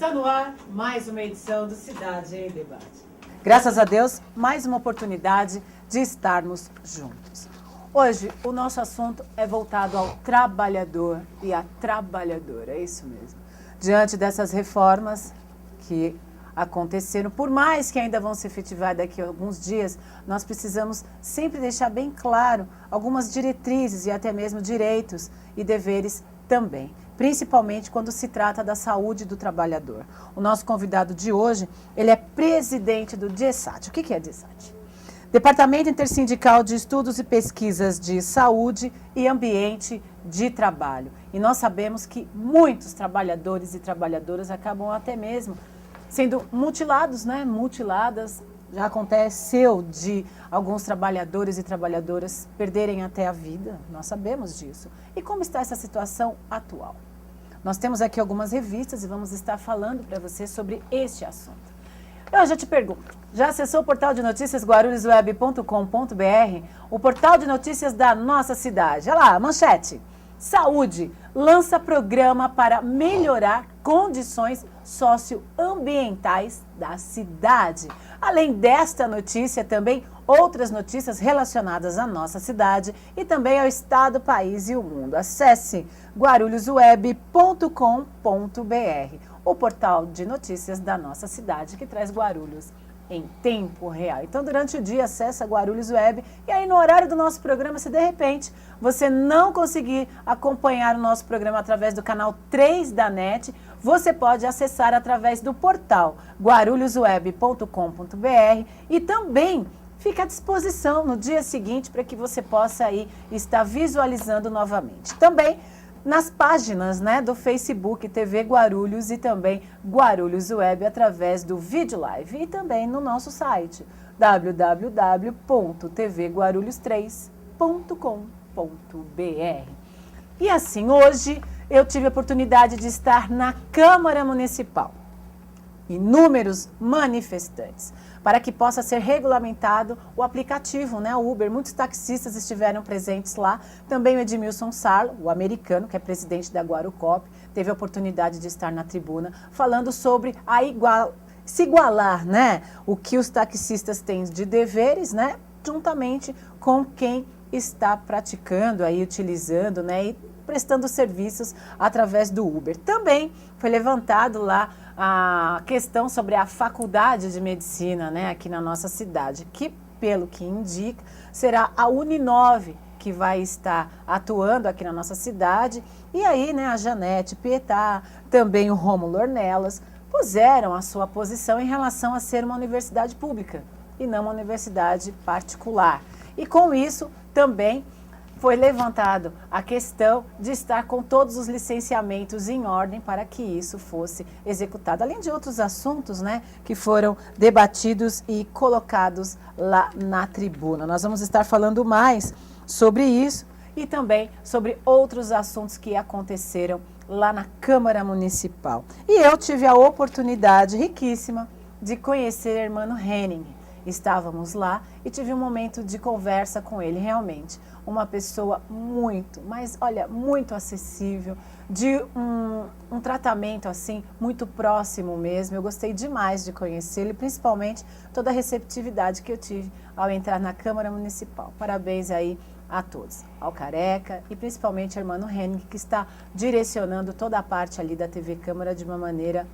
Está no ar mais uma edição do Cidade em Debate. Graças a Deus, mais uma oportunidade de estarmos juntos. Hoje, o nosso assunto é voltado ao trabalhador e à trabalhadora, é isso mesmo. Diante dessas reformas que aconteceram, por mais que ainda vão se efetivar daqui a alguns dias, nós precisamos sempre deixar bem claro algumas diretrizes e até mesmo direitos e deveres também, principalmente quando se trata da saúde do trabalhador. O nosso convidado de hoje, ele é presidente do DIESAT. O que é DIESAT? Departamento Intersindical de Estudos e Pesquisas de Saúde e Ambiente de Trabalho. E nós sabemos que muitos trabalhadores e trabalhadoras acabam até mesmo sendo mutilados, né? Mutiladas. Já aconteceu de alguns trabalhadores e trabalhadoras perderem até a vida, nós sabemos disso. E como está essa situação atual? Nós temos aqui algumas revistas e vamos estar falando para você sobre este assunto. Eu já te pergunto, já acessou o portal de notícias guarulhosweb.com.br, o portal de notícias da nossa cidade? Olha lá, manchete. Saúde lança programa para melhorar condições socioambientais da cidade. Além desta notícia, também outras notícias relacionadas à nossa cidade e também ao estado, país e o mundo. Acesse guarulhosweb.com.br, o portal de notícias da nossa cidade que traz Guarulhos em tempo real. Então, durante o dia, acessa Guarulhos Web e aí no horário do nosso programa, se de repente você não conseguir acompanhar o nosso programa através do canal 3 da NET, você pode acessar através do portal guarulhosweb.com.br e também fica à disposição no dia seguinte para que você possa aí estar visualizando novamente. Também nas páginas, né, do Facebook TV Guarulhos e também Guarulhos Web através do Vídeo Live e também no nosso site www.tvguarulhos3.com.br. E assim, hoje eu tive a oportunidade de estar na Câmara Municipal. Inúmeros manifestantes, para que possa ser regulamentado o aplicativo, né, o Uber. Muitos taxistas estiveram presentes lá, também o Edmilson Sarlo, o americano, que é presidente da Guarucop, teve a oportunidade de estar na tribuna, falando sobre se igualar, né, o que os taxistas têm de deveres, né, juntamente com quem está praticando, aí, utilizando, né, e prestando serviços através do Uber. Também foi levantado lá a questão sobre a faculdade de medicina, né, aqui na nossa cidade, que, pelo que indica, será a Uninove que vai estar atuando aqui na nossa cidade. E aí, né, a Janete Pietá, também o Rômulo Ornelas, puseram a sua posição em relação a ser uma universidade pública e não uma universidade particular. E com isso, também foi levantado a questão de estar com todos os licenciamentos em ordem para que isso fosse executado, além de outros assuntos, né, que foram debatidos e colocados lá na tribuna. Nós vamos estar falando mais sobre isso e também sobre outros assuntos que aconteceram lá na Câmara Municipal. E eu tive a oportunidade riquíssima de conhecer o irmão Henning. Estávamos lá e tive um momento de conversa com ele, realmente uma pessoa muito, mas olha, muito acessível, de um tratamento assim, muito próximo mesmo. Eu gostei demais de conhecê-lo, principalmente toda a receptividade que eu tive ao entrar na Câmara Municipal. Parabéns aí a todos, ao Careca e principalmente ao irmão Henning, que está direcionando toda a parte ali da TV Câmara de uma maneira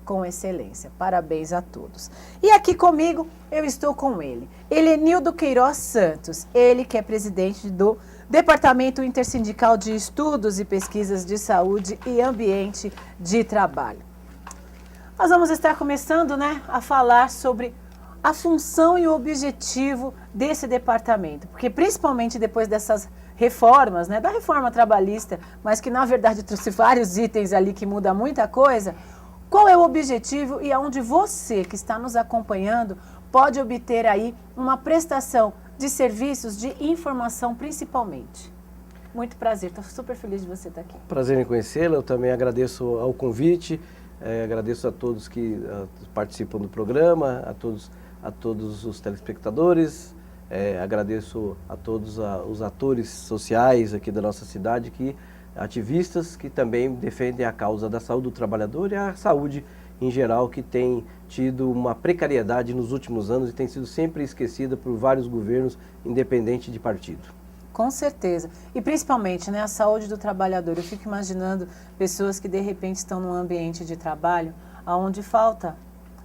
com excelência. Parabéns a todos. E aqui comigo, eu estou com ele. Helenildo Queiroz Santos, ele que é presidente do Departamento Intersindical de Estudos e Pesquisas de Saúde e Ambiente de Trabalho. Nós vamos estar começando, né, a falar sobre a função e o objetivo desse departamento, porque principalmente depois dessas reformas, né, da reforma trabalhista, mas que na verdade trouxe vários itens ali que muda muita coisa. Qual é o objetivo e aonde você que está nos acompanhando pode obter aí uma prestação de serviços de informação principalmente? Muito prazer, estou super feliz de você estar aqui. Prazer em conhecê-la, eu também agradeço ao convite, agradeço a todos que participam do programa, a todos os telespectadores, agradeço a todos os atores sociais aqui da nossa cidade, ativistas que também defendem a causa da saúde do trabalhador e a saúde em geral, que tem tido uma precariedade nos últimos anos e tem sido sempre esquecida por vários governos, independente de partido. Com certeza. E principalmente, né, a saúde do trabalhador. Eu fico imaginando pessoas que de repente estão num ambiente de trabalho onde falta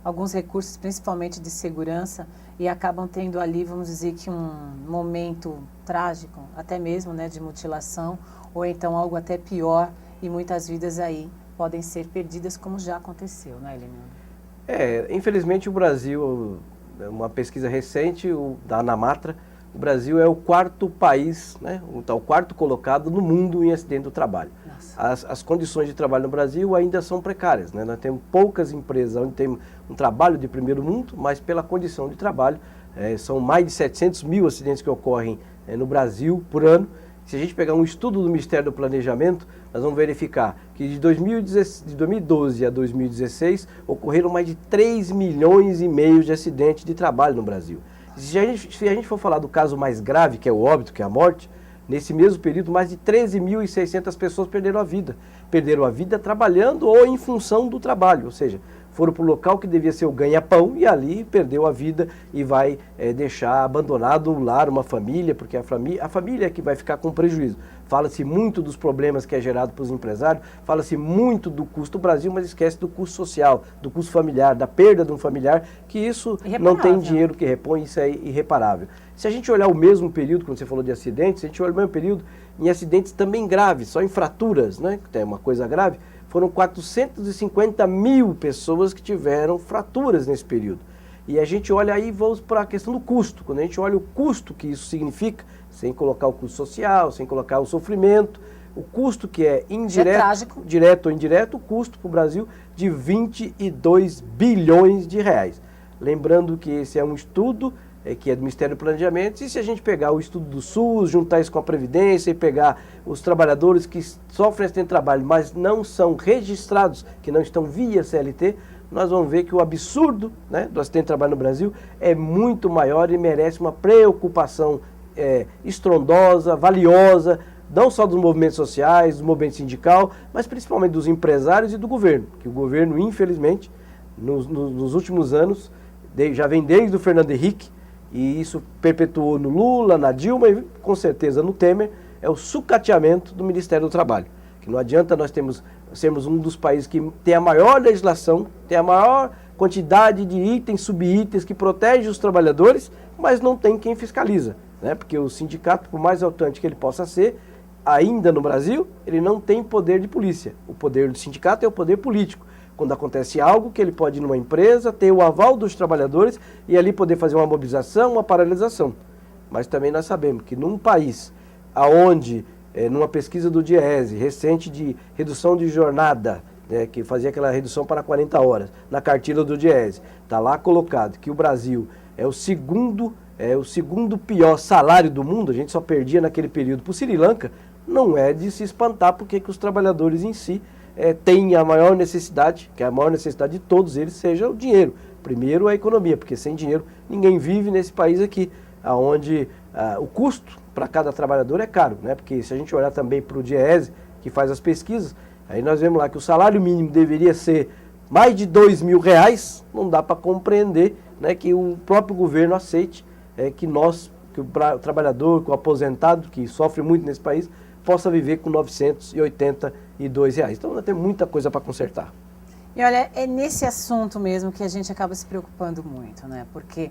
alguns recursos, principalmente de segurança, e acabam tendo ali, vamos dizer que um momento trágico, até mesmo, né, de mutilação, ou então algo até pior, e muitas vidas aí podem ser perdidas, como já aconteceu, né, Heleniano? Infelizmente o Brasil, uma pesquisa recente da Anamatra, o Brasil é o quarto país, né, o quarto colocado no mundo em acidente do trabalho. As condições de trabalho no Brasil ainda são precárias, né? Nós temos poucas empresas onde tem um trabalho de primeiro mundo, mas pela condição de trabalho, são mais de 700 mil acidentes que ocorrem no Brasil por ano. Se a gente pegar um estudo do Ministério do Planejamento, nós vamos verificar que de 2012 a 2016 ocorreram mais de 3 milhões e meio de acidentes de trabalho no Brasil. Se a gente for falar do caso mais grave, que é o óbito, que é a morte, nesse mesmo período, mais de 13.600 pessoas perderam a vida. Perderam a vida trabalhando ou em função do trabalho, ou seja, foram para o local que devia ser o ganha-pão e ali perdeu a vida e vai deixar abandonado o lar, uma família, porque a família é que vai ficar com prejuízo. Fala-se muito dos problemas que é gerado para os empresários, fala-se muito do custo do Brasil, mas esquece do custo social, do custo familiar, da perda de um familiar, que isso não tem dinheiro que repõe, isso é irreparável. Se a gente olhar o mesmo período, quando você falou de acidentes, se a gente olhar o mesmo período em acidentes também graves, só em fraturas, né, que é uma coisa grave, foram 450 mil pessoas que tiveram fraturas nesse período. E a gente olha aí, vamos para a questão do custo. Quando a gente olha o custo que isso significa, sem colocar o custo social, sem colocar o sofrimento, o custo que é indireto, direto ou indireto, o custo para o Brasil de 22 bilhões de reais. Lembrando que esse é um estudo que é do Ministério do Planejamento, e se a gente pegar o estudo do SUS, juntar isso com a Previdência e pegar os trabalhadores que sofrem acidente de trabalho, mas não são registrados, que não estão via CLT, nós vamos ver que o absurdo, né, do acidente de trabalho no Brasil é muito maior e merece uma preocupação estrondosa, valiosa, não só dos movimentos sociais, do movimento sindical, mas principalmente dos empresários e do governo, que o governo, infelizmente, nos últimos anos, já vem desde o Fernando Henrique, e isso perpetuou no Lula, na Dilma e com certeza no Temer, é o sucateamento do Ministério do Trabalho. Que não adianta nós sermos um dos países que tem a maior legislação, tem a maior quantidade de itens, subitens que protege os trabalhadores, mas não tem quem fiscaliza, né? Porque o sindicato, por mais autônomo que ele possa ser, ainda no Brasil, ele não tem poder de polícia. O poder do sindicato é o poder político. Quando acontece algo, que ele pode ir numa empresa, ter o aval dos trabalhadores e ali poder fazer uma mobilização, uma paralisação. Mas também nós sabemos que num país onde, numa pesquisa do Diese, recente de redução de jornada, que fazia aquela redução para 40 horas, na cartilha do Diese, está lá colocado que o Brasil é o segundo pior salário do mundo, a gente só perdia naquele período para o Sri Lanka, não é de se espantar porque que os trabalhadores em si têm a maior necessidade, que a maior necessidade de todos eles seja o dinheiro. Primeiro a economia, porque sem dinheiro ninguém vive nesse país aqui, onde o custo para cada trabalhador é caro, né? Porque se a gente olhar também para o Diese, que faz as pesquisas, aí nós vemos lá que o salário mínimo deveria ser mais de R$2.000, não dá para compreender, né, que o próprio governo aceite que o trabalhador, que o aposentado, que sofre muito nesse país, possa viver com R$982. Então, nós temos muita coisa para consertar. E olha, é nesse assunto mesmo que a gente acaba se preocupando muito, né? Porque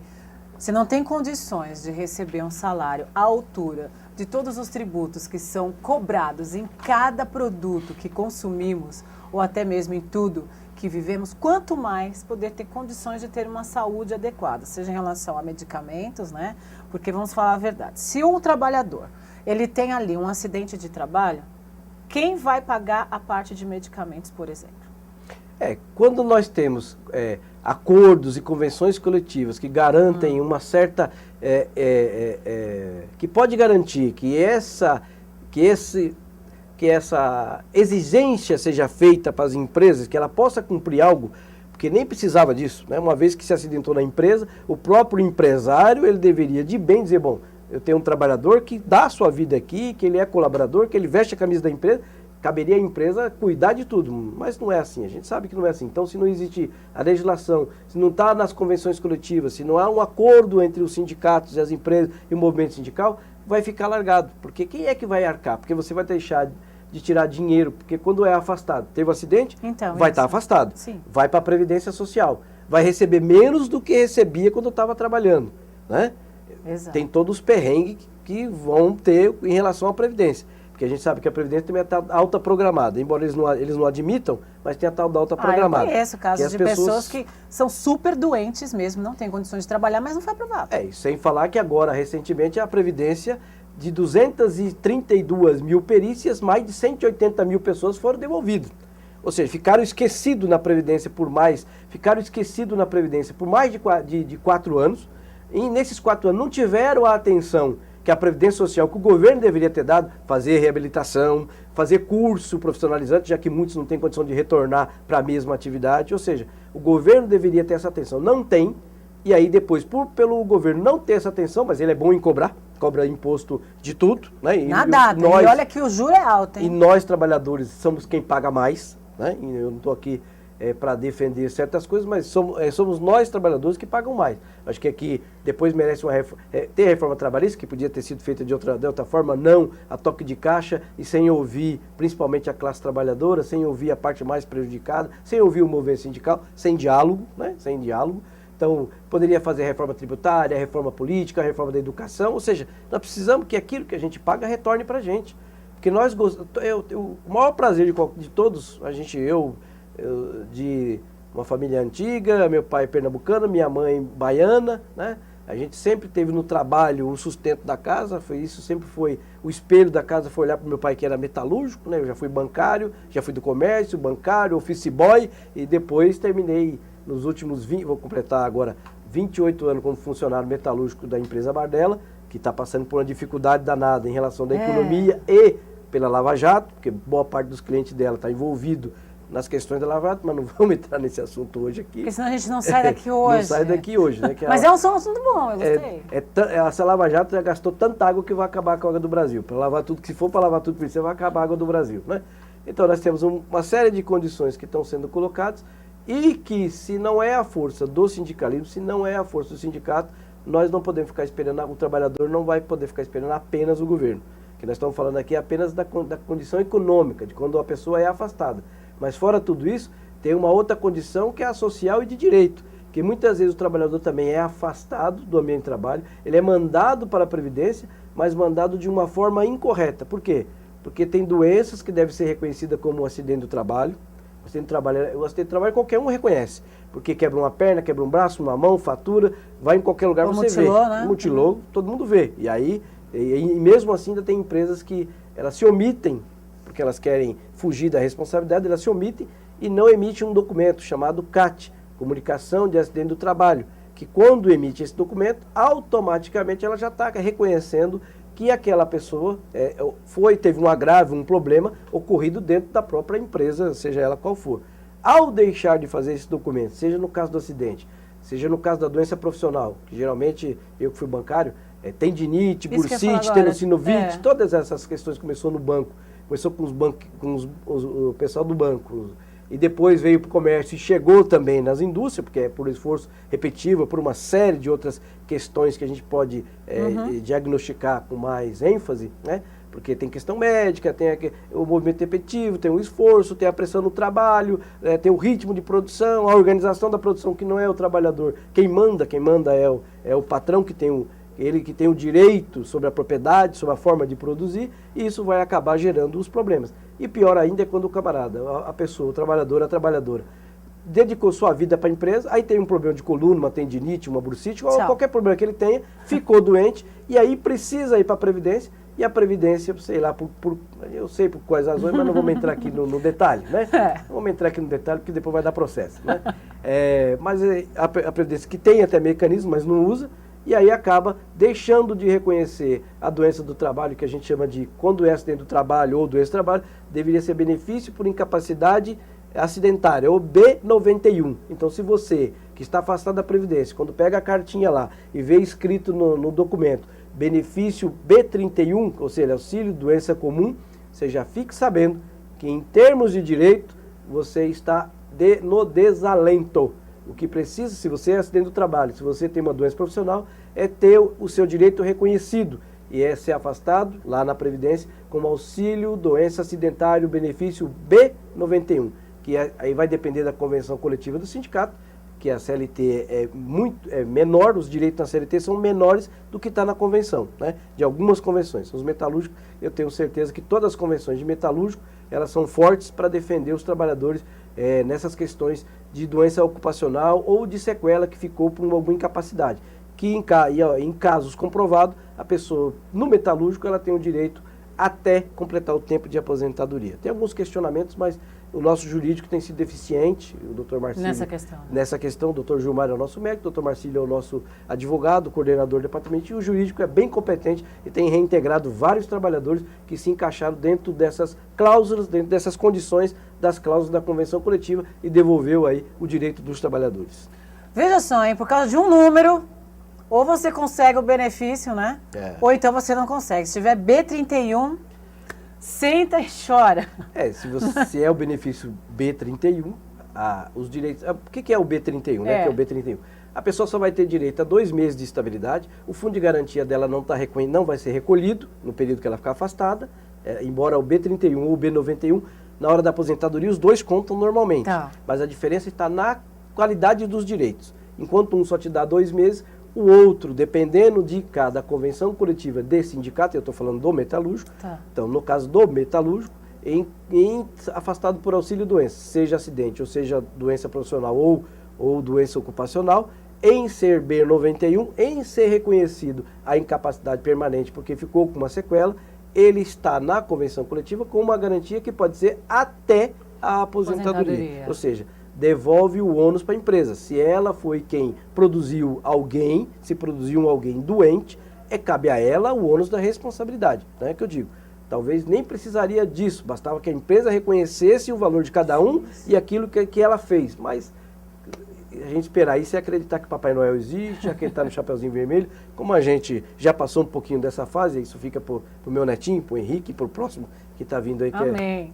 se não tem condições de receber um salário à altura de todos os tributos que são cobrados em cada produto que consumimos, ou até mesmo em tudo que vivemos, quanto mais poder ter condições de ter uma saúde adequada, seja em relação a medicamentos, né? Porque vamos falar a verdade, se um trabalhador ele tem ali um acidente de trabalho, quem vai pagar a parte de medicamentos, por exemplo? Quando nós temos acordos e convenções coletivas que garantem uma certa... que pode garantir que essa exigência seja feita para as empresas, que ela possa cumprir algo, porque nem precisava disso, né? Uma vez que se acidentou na empresa, o próprio empresário ele deveria de bem dizer, bom, eu tenho um trabalhador que dá a sua vida aqui, que ele é colaborador, que ele veste a camisa da empresa, caberia à empresa cuidar de tudo, mas não é assim, a gente sabe que não é assim. Então, se não existe a legislação, se não está nas convenções coletivas, se não há um acordo entre os sindicatos e as empresas e o movimento sindical, vai ficar largado. Porque quem é que vai arcar? Porque você vai deixar de tirar dinheiro, porque quando é afastado, teve um acidente, Então, vai estar afastado, Sim. vai para a Previdência Social, vai receber menos do que recebia quando estava trabalhando, né? Exato. Tem todos os perrengues que vão ter em relação à Previdência. Porque a gente sabe que a Previdência também é alta programada, embora eles não admitam, mas tem a tal da alta programada. Eu conheço casos de pessoas pessoas que são super doentes mesmo, não têm condições de trabalhar, mas não foi aprovado. É, sem falar que agora, recentemente, a Previdência, de 232 mil perícias, mais de 180 mil pessoas foram devolvidas. Ou seja, ficaram esquecidos na Previdência por mais de 4 anos, e nesses 4 anos não tiveram a atenção que a Previdência Social, que o governo deveria ter dado, fazer reabilitação, fazer curso profissionalizante, já que muitos não têm condição de retornar para a mesma atividade. Ou seja, o governo deveria ter essa atenção. Não tem, e aí depois, pelo governo não ter essa atenção, mas ele é bom em cobra imposto de tudo, né? E olha que o juro é alto, hein? E nós, trabalhadores, somos quem paga mais, né? E eu não estou aqui para defender certas coisas, mas somos nós, trabalhadores, que pagam mais. Acho que aqui depois merece ter a reforma trabalhista, que podia ter sido feita de outra forma, não a toque de caixa e sem ouvir principalmente a classe trabalhadora, sem ouvir a parte mais prejudicada, sem ouvir o movimento sindical, sem diálogo, né? Sem diálogo. Então, poderia fazer a reforma tributária, a reforma política, a reforma da educação, ou seja, nós precisamos que aquilo que a gente paga retorne para a gente. Porque nós o maior prazer de todos, de uma família antiga, meu pai é pernambucano, minha mãe baiana, né? A gente sempre teve no trabalho o sustento da casa, sempre foi o espelho da casa, foi olhar para o meu pai que era metalúrgico, né? Eu já fui bancário, já fui do comércio, bancário, office boy, e depois terminei nos últimos vou completar agora 28 anos como funcionário metalúrgico da empresa Bardella, que está passando por uma dificuldade danada em relação da economia e pela Lava Jato, porque boa parte dos clientes dela está envolvido nas questões da Lava Jato, mas não vamos entrar nesse assunto hoje aqui. Porque senão a gente não sai daqui hoje. Não sai daqui hoje, né? Mas é um assunto bom, eu gostei. Essa Lava Jato já gastou tanta água que vai acabar com a água do Brasil. Para lavar tudo, se for para lavar tudo por isso, vai acabar a água do Brasil, né? Então nós temos uma série de condições que estão sendo colocadas e que, se não é a força do sindicalismo, se não é a força do sindicato, nós não podemos ficar esperando, o trabalhador não vai poder ficar esperando apenas o governo. Que nós estamos falando aqui apenas da condição econômica, de quando a pessoa é afastada. Mas fora tudo isso, tem uma outra condição que é a social e de direito, que muitas vezes o trabalhador também é afastado do ambiente de trabalho, ele é mandado para a Previdência, mas mandado de uma forma incorreta. Por quê? Porque tem doenças que devem ser reconhecidas como um acidente do trabalho. O acidente de trabalho qualquer um reconhece, porque quebra uma perna, quebra um braço, uma mão, fatura, vai em qualquer lugar você mutilou, vê. Né? Mutilou, todo mundo vê. E aí, e mesmo assim ainda tem empresas que elas se omitem, porque elas querem fugir da responsabilidade, elas se omitem e não emitem um documento chamado CAT, Comunicação de Acidente do Trabalho, que quando emite esse documento, automaticamente ela já está reconhecendo que aquela pessoa teve um agravo, um problema ocorrido dentro da própria empresa, seja ela qual for. Ao deixar de fazer esse documento, seja no caso do acidente, seja no caso da doença profissional, que geralmente, eu que fui bancário, tendinite, bursite, tenossinovite, todas essas questões começou no banco. Começou com o pessoal do banco, e depois veio para o comércio e chegou também nas indústrias, porque é por esforço repetitivo, por uma série de outras questões que a gente pode diagnosticar com mais ênfase, né? Porque tem questão médica, tem o movimento repetitivo, tem o esforço, tem a pressão no trabalho, tem o ritmo de produção, a organização da produção, que não é o trabalhador. Quem manda é o patrão que tem o direito sobre a propriedade, sobre a forma de produzir, e isso vai acabar gerando os problemas. E pior ainda é quando o camarada, a pessoa, a trabalhadora, dedicou sua vida para a empresa, aí tem um problema de coluna, uma tendinite, uma bursite, ou qualquer problema que ele tenha, ficou doente, e aí precisa ir para a Previdência, e a Previdência, sei lá, eu sei por quais razões, mas não vamos entrar aqui no detalhe, né? Não vamos entrar aqui no detalhe, porque depois vai dar processo, né? Mas a Previdência, que tem até mecanismo, mas não usa, e aí acaba deixando de reconhecer a doença do trabalho, que a gente chama de, quando é acidente do trabalho ou doença do trabalho, deveria ser benefício por incapacidade acidentária, ou B91. Então, se você, que está afastado da Previdência, quando pega a cartinha lá e vê escrito no documento, benefício B31, ou seja, auxílio doença comum, você já fique sabendo que em termos de direito, você está no desalento. O que precisa, se você é acidente do trabalho, se você tem uma doença profissional, é ter o seu direito reconhecido e é ser afastado lá na Previdência como auxílio, doença, acidentário, benefício B91, que aí vai depender da convenção coletiva do sindicato, que a CLT é menor, os direitos na CLT são menores do que está na convenção, né? De algumas convenções. Os metalúrgicos, eu tenho certeza que todas as convenções de metalúrgico, elas são fortes para defender os trabalhadores nessas questões de doença ocupacional ou de sequela que ficou por alguma incapacidade. Que em casos comprovados, a pessoa no metalúrgico ela tem o direito até completar o tempo de aposentadoria. Tem alguns questionamentos, mas o nosso jurídico tem sido deficiente, o doutor Marcílio... Nessa questão, o doutor Gilmar é o nosso médico, o doutor Marcílio é o nosso advogado, coordenador do departamento, e o jurídico é bem competente e tem reintegrado vários trabalhadores que se encaixaram dentro dessas cláusulas, dentro dessas condições das cláusulas da convenção coletiva e devolveu aí o direito dos trabalhadores. Veja só, hein, por causa de um número, ou você consegue o benefício, né? Ou então você não consegue. Se tiver B31... senta e chora. Se é o benefício B31, os direitos... O que é o B31, né? Que é o B31. A pessoa só vai ter direito a 2 meses de estabilidade, o fundo de garantia dela não vai ser recolhido no período que ela ficar afastada, embora o B31 ou o B91, na hora da aposentadoria, os dois contam normalmente. Tá. Mas a diferença está na qualidade dos direitos. Enquanto um só te dá 2 meses, o outro, dependendo de cada convenção coletiva de sindicato, eu estou falando do metalúrgico, então no caso do metalúrgico, afastado por auxílio doença, seja acidente ou seja doença profissional ou doença ocupacional, em ser B91, em ser reconhecido a incapacidade permanente porque ficou com uma sequela, ele está na convenção coletiva com uma garantia que pode ser até a aposentadoria. Ou seja, devolve o ônus para a empresa. Se ela foi quem produziu alguém, se produziu alguém doente, cabe a ela o ônus da responsabilidade. Não é que eu digo. Talvez nem precisaria disso, bastava que a empresa reconhecesse o valor de cada um e aquilo que ela fez. Mas a gente esperar isso é acreditar que Papai Noel existe, acreditar no Chapeuzinho Vermelho. Como a gente já passou um pouquinho dessa fase, isso fica pro meu netinho, pro Henrique, pro próximo que está vindo aí,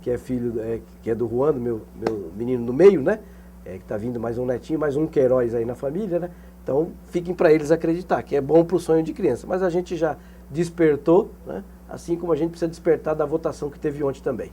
que é filho, que é do Juan, meu menino no meio, né? Que está vindo mais um netinho, mais um Queiroz aí na família, né? Então, fiquem para eles acreditar, que é bom para o sonho de criança. Mas a gente já despertou, né? Assim como a gente precisa despertar da votação que teve ontem também.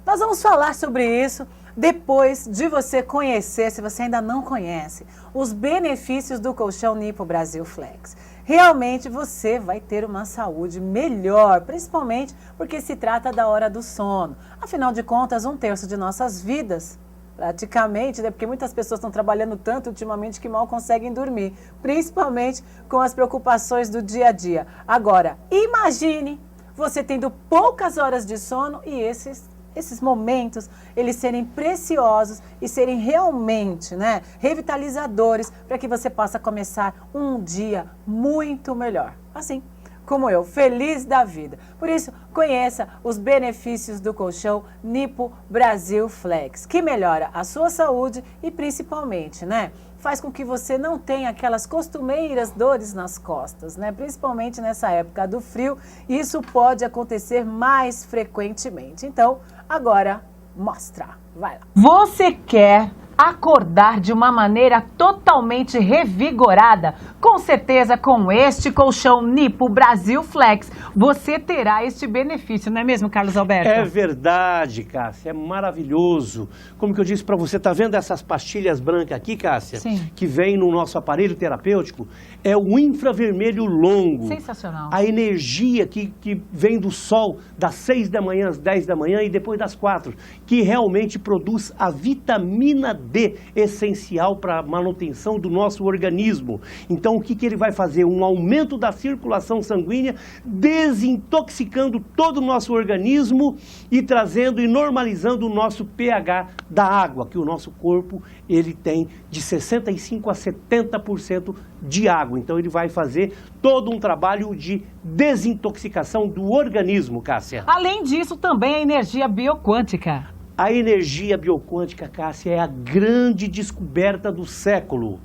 Nós vamos falar sobre isso depois de você conhecer, se você ainda não conhece, os benefícios do colchão Nipo Brasil Flex. Realmente você vai ter uma saúde melhor, principalmente porque se trata da hora do sono. Afinal de contas, 1/3 de nossas vidas, praticamente, né? Porque muitas pessoas estão trabalhando tanto ultimamente que mal conseguem dormir, principalmente com as preocupações do dia a dia. Agora, imagine você tendo poucas horas de sono e esses momentos, eles serem preciosos e serem realmente, né, revitalizadores para que você possa começar um dia muito melhor. Assim como eu, feliz da vida. Por isso, conheça os benefícios do colchão Nipo Brasil Flex, que melhora a sua saúde e principalmente, né, faz com que você não tenha aquelas costumeiras dores nas costas, né? Principalmente nessa época do frio, isso pode acontecer mais frequentemente. Então, agora, mostra. Vai lá. Você quer acordar de uma maneira totalmente revigorada? Com certeza, com este colchão Nipo Brasil Flex, você terá este benefício, não é mesmo, Carlos Alberto? É verdade, Cássia, é maravilhoso. Como que eu disse para você, tá vendo essas pastilhas brancas aqui, Cássia? Sim. Que vem no nosso aparelho terapêutico? É o infravermelho longo. Sensacional. A energia que vem do sol das 6 da manhã às 10 da manhã e depois das 4, que realmente produz a vitamina D, essencial para a manutenção do nosso organismo. Então, o que ele vai fazer? Um aumento da circulação sanguínea, desintoxicando todo o nosso organismo e trazendo e normalizando o nosso pH da água, que o nosso corpo ele tem de 65% a 70% de água. Então, ele vai fazer todo um trabalho de desintoxicação do organismo, Cássia. Além disso, também a energia bioquântica. A energia bioquântica, Cássia, é a grande descoberta do século.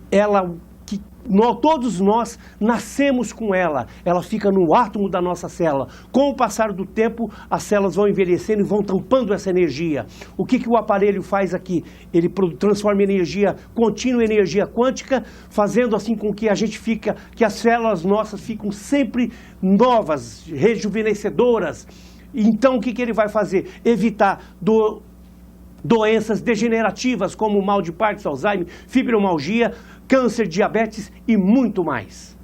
Ela que Todos nós nascemos com ela, ela fica no átomo da nossa célula. Com o passar do tempo, as células vão envelhecendo e vão tampando essa energia. O que o aparelho faz aqui? Ele transforma energia contínua em energia quântica, fazendo assim com que que as células nossas ficam sempre novas, rejuvenescedoras. Então o que ele vai fazer? Evitar doenças degenerativas como mal de Parkinson, Alzheimer, fibromialgia, câncer, diabetes e muito mais.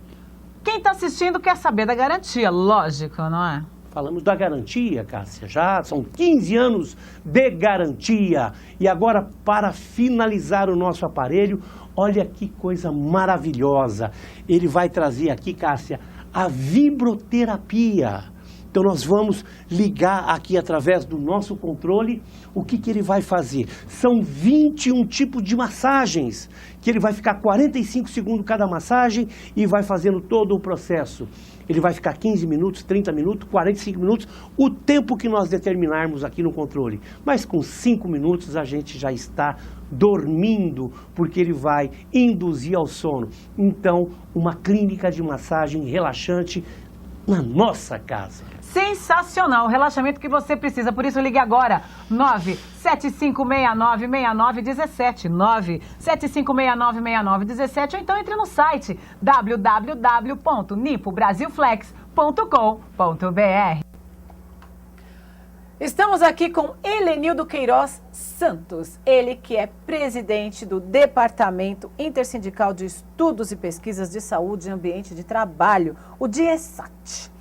Quem está assistindo quer saber da garantia, lógico, não é? Falamos da garantia, Cássia, já são 15 anos de garantia. E agora, para finalizar o nosso aparelho, olha que coisa maravilhosa. Ele vai trazer aqui, Cássia, a vibroterapia. Então nós vamos ligar aqui através do nosso controle. O que ele vai fazer? São 21 tipos de massagens, que ele vai ficar 45 segundos cada massagem e vai fazendo todo o processo. Ele vai ficar 15 minutos, 30 minutos, 45 minutos, o tempo que nós determinarmos aqui no controle. Mas com 5 minutos a gente já está dormindo, porque ele vai induzir ao sono. Então, uma clínica de massagem relaxante na nossa casa. Sensacional, o relaxamento que você precisa, por isso ligue agora, 975696917, 975696917, ou então entre no site www.nipobrasilflex.com.br. Estamos aqui com Helenildo Queiroz Santos, ele que é presidente do Departamento Intersindical de Estudos e Pesquisas de Saúde e Ambiente de Trabalho, o DIESAT.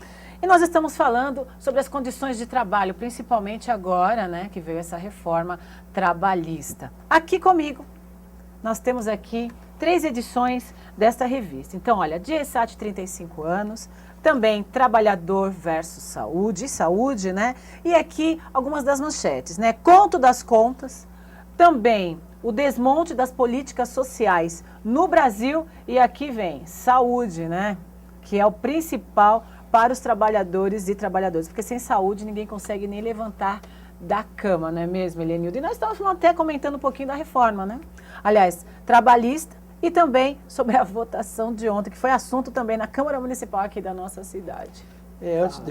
E nós estamos falando sobre as condições de trabalho, principalmente agora, né, que veio essa reforma trabalhista. Aqui comigo, nós temos aqui 3 edições desta revista. Então, olha, DIESAT 35 anos, também Trabalhador versus Saúde, né? E aqui algumas das manchetes, né? Conto das contas, também o desmonte das políticas sociais no Brasil e aqui vem saúde, né? Que é o principal para os trabalhadores e trabalhadoras, porque sem saúde ninguém consegue nem levantar da cama, não é mesmo, Helenildo? E nós estamos até comentando um pouquinho da reforma, né? Aliás, trabalhista e também sobre a votação de ontem, que foi assunto também na Câmara Municipal aqui da nossa cidade. Antes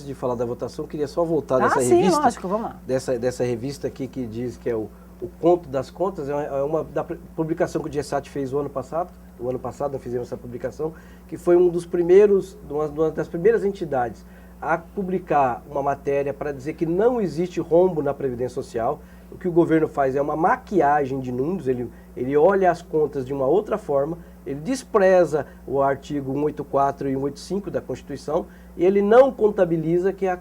de falar da votação, eu queria só voltar dessa sim, revista. Lógico, vamos lá. Dessa revista aqui que diz que é o Conto das Contas, é uma da publicação que o DIESAT fez o ano passado. O ano passado nós fizemos essa publicação, que foi uma das primeiras entidades a publicar uma matéria para dizer que não existe rombo na Previdência Social. O que o governo faz é uma maquiagem de números, ele olha as contas de uma outra forma, ele despreza o artigo 184 e 185 da Constituição e ele não contabiliza que a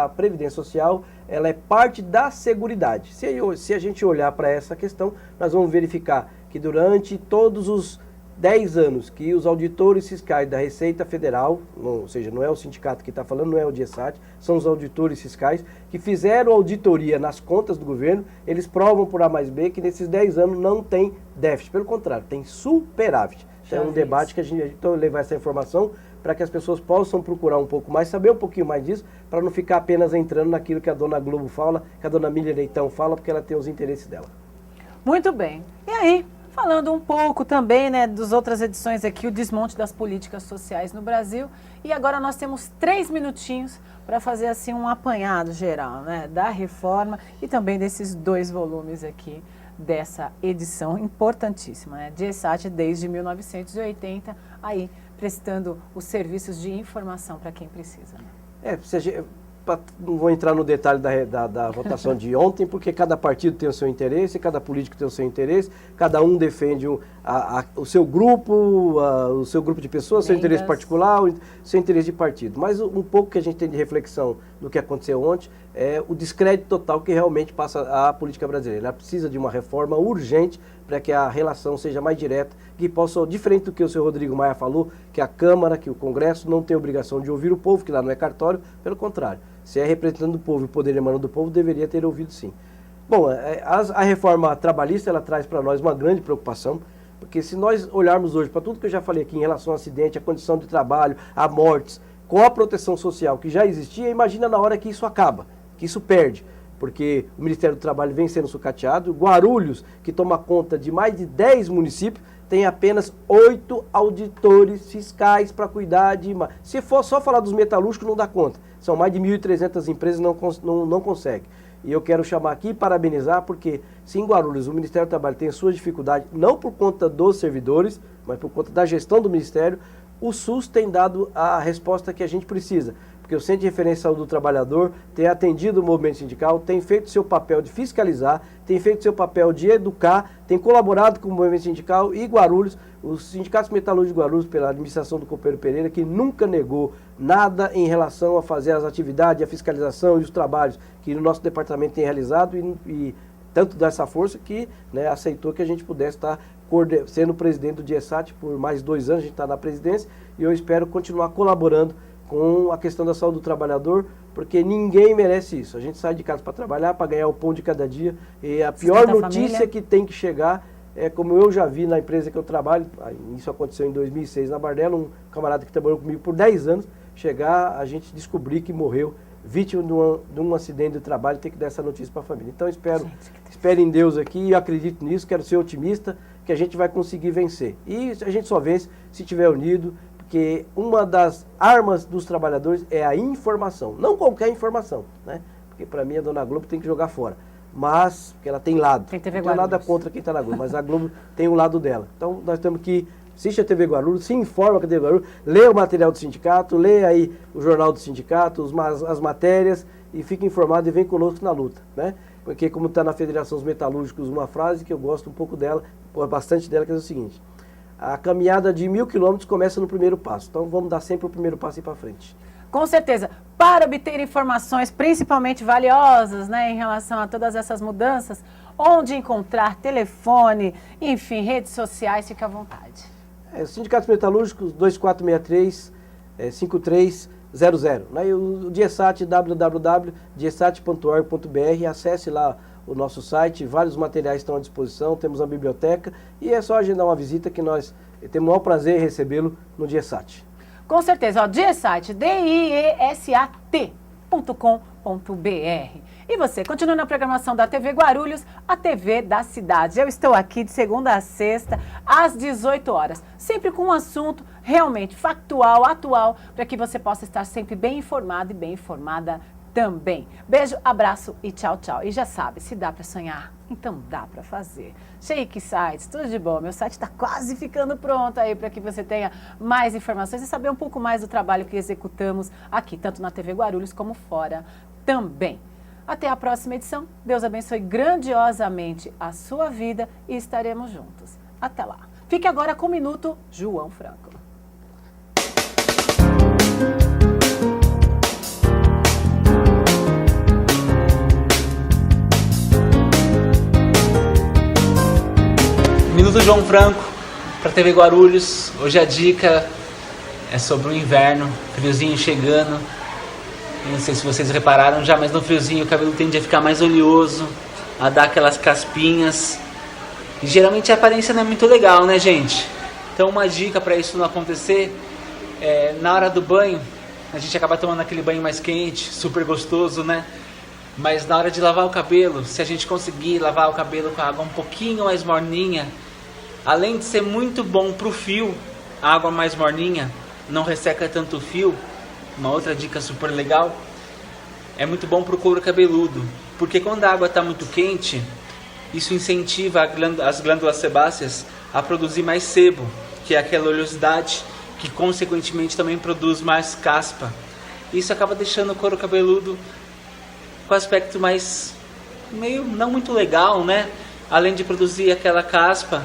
Previdência Social ela é parte da Seguridade. Se a gente olhar para essa questão, nós vamos verificar que durante todos os 10 anos que os auditores fiscais da Receita Federal, ou seja, não é o sindicato que está falando, não é o DIESAT, são os auditores fiscais que fizeram auditoria nas contas do governo, eles provam por A mais B que nesses 10 anos não tem déficit, pelo contrário, tem superávit. Então é um debate que a gente então, levar essa informação para que as pessoas possam procurar um pouco mais, saber um pouquinho mais disso, para não ficar apenas entrando naquilo que a dona Globo fala, que a dona Miriam Leitão fala, porque ela tem os interesses dela. Muito bem. E aí? Falando um pouco também, né, das outras edições aqui, o desmonte das políticas sociais no Brasil. E agora nós temos 3 minutinhos para fazer assim um apanhado geral, né, da reforma e também desses 2 volumes aqui dessa edição importantíssima, né, DIESAT desde 1980, aí prestando os serviços de informação para quem precisa. Né? Não vou entrar no detalhe da votação de ontem, porque cada partido tem o seu interesse, cada político tem o seu interesse, cada um defende o seu grupo, o seu grupo de pessoas, seu interesse particular, o seu interesse de partido. Mas um pouco que a gente tem de reflexão do que aconteceu ontem é o descrédito total que realmente passa a política brasileira. Ela precisa de uma reforma urgente para que a relação seja mais direta, que possa, diferente do que o senhor Rodrigo Maia falou, que a Câmara, que o Congresso não tem obrigação de ouvir o povo, que lá não é cartório, pelo contrário. Se é representante do povo e o poder emanando do povo, deveria ter ouvido sim. Bom, a reforma trabalhista, ela traz para nós uma grande preocupação, porque se nós olharmos hoje para tudo que eu já falei aqui em relação ao acidente, a condição de trabalho, a mortes, com a proteção social que já existia, imagina na hora que isso acaba, que isso perde. Porque o Ministério do Trabalho vem sendo sucateado, Guarulhos, que toma conta de mais de 10 municípios, tem apenas 8 auditores fiscais para cuidar de... Se for só falar dos metalúrgicos, não dá conta. São mais de 1.300 empresas, não consegue. E eu quero chamar aqui e parabenizar, porque se em Guarulhos o Ministério do Trabalho tem suas dificuldades, não por conta dos servidores, mas por conta da gestão do Ministério, o SUS tem dado a resposta que a gente precisa. Porque o Centro de Referência de Saúde do Trabalhador tem atendido o movimento sindical, tem feito seu papel de fiscalizar, tem feito seu papel de educar, tem colaborado com o movimento sindical e Guarulhos, os sindicatos metalúrgicos de Guarulhos, pela administração do companheiro Pereira, que nunca negou nada em relação a fazer as atividades, a fiscalização e os trabalhos que o nosso departamento tem realizado e tanto dessa força que, né, aceitou que a gente pudesse estar sendo presidente do DIESAT por mais 2 anos, a gente está na presidência e eu espero continuar colaborando com a questão da saúde do trabalhador, porque ninguém merece isso. A gente sai de casa para trabalhar, para ganhar o pão de cada dia, e a pior notícia que tem que chegar é, como eu já vi na empresa que eu trabalho, isso aconteceu em 2006 na Bardella, um camarada que trabalhou comigo por 10 anos, chegar, a gente descobrir que morreu vítima de um acidente de trabalho e ter que dar essa notícia para a família. Então espero em Deus aqui, eu acredito nisso, quero ser otimista, que a gente vai conseguir vencer. E a gente só vence se estiver unido, porque uma das armas dos trabalhadores é a informação, não qualquer informação, né? Porque para mim a Dona Globo tem que jogar fora, mas porque ela tem lado, não tem nada contra quem está na Globo, mas a Globo tem um lado dela. Então nós temos que assistir a TV Guarulhos, se informa com a TV Guarulhos, lê o material do sindicato, lê aí o jornal do sindicato, as matérias e fique informado e vem conosco na luta, né? Porque como está na Federação dos Metalúrgicos uma frase que eu gosto um pouco dela, bastante dela, que é o seguinte: a caminhada de 1000 quilômetros começa no primeiro passo. Então vamos dar sempre o primeiro passo e ir para frente. Com certeza. Para obter informações principalmente valiosas, né, em relação a todas essas mudanças, onde encontrar telefone, enfim, redes sociais, fica à vontade. Sindicatos Metalúrgicos 2463-5300. Né, e o DIESAT, www.diesat.org.br, acesse lá o nosso site, vários materiais estão à disposição, temos uma biblioteca e é só agendar uma visita que nós temos o maior prazer em recebê-lo no DIESAT. Com certeza, ó, DIESAT, DIESAT.com.br. E você, continua na programação da TV Guarulhos, a TV da cidade. Eu estou aqui de segunda a sexta, às 18 horas, sempre com um assunto realmente factual, atual, para que você possa estar sempre bem informado e bem informada também. Beijo, abraço e tchau, tchau. E já sabe, se dá para sonhar, então dá para fazer. Shake Sites, tudo de bom. Meu site está quase ficando pronto aí para que você tenha mais informações e saber um pouco mais do trabalho que executamos aqui, tanto na TV Guarulhos como fora também. Até a próxima edição. Deus abençoe grandiosamente a sua vida e estaremos juntos. Até lá. Fique agora com o Minuto João Franco. Minuto João Franco para a TV Guarulhos. Hoje a dica é sobre o inverno, friozinho chegando. Eu não sei se vocês repararam já, mas no friozinho o cabelo tende a ficar mais oleoso, a dar aquelas caspinhas. E geralmente a aparência não é muito legal, né, gente? Então uma dica para isso não acontecer é, na hora do banho, a gente acaba tomando aquele banho mais quente, super gostoso, né? Mas na hora de lavar o cabelo, se a gente conseguir lavar o cabelo com a água um pouquinho mais morninha, além de ser muito bom para o fio, a água mais morninha não resseca tanto o fio. Uma outra dica super legal, é muito bom para o couro cabeludo, porque quando a água está muito quente, isso incentiva as glândulas sebáceas a produzir mais sebo, que é aquela oleosidade que consequentemente também produz mais caspa. Isso acaba deixando o couro cabeludo com aspecto mais, meio não muito legal, né? Além de produzir aquela caspa,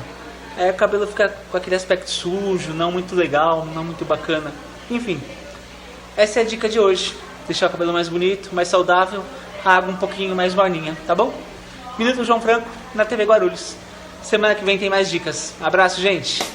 o cabelo fica com aquele aspecto sujo, não muito legal, não muito bacana. Enfim, essa é a dica de hoje. Deixar o cabelo mais bonito, mais saudável, a água um pouquinho mais morninha, tá bom? Minuto João Franco, na TV Guarulhos. Semana que vem tem mais dicas. Abraço, gente!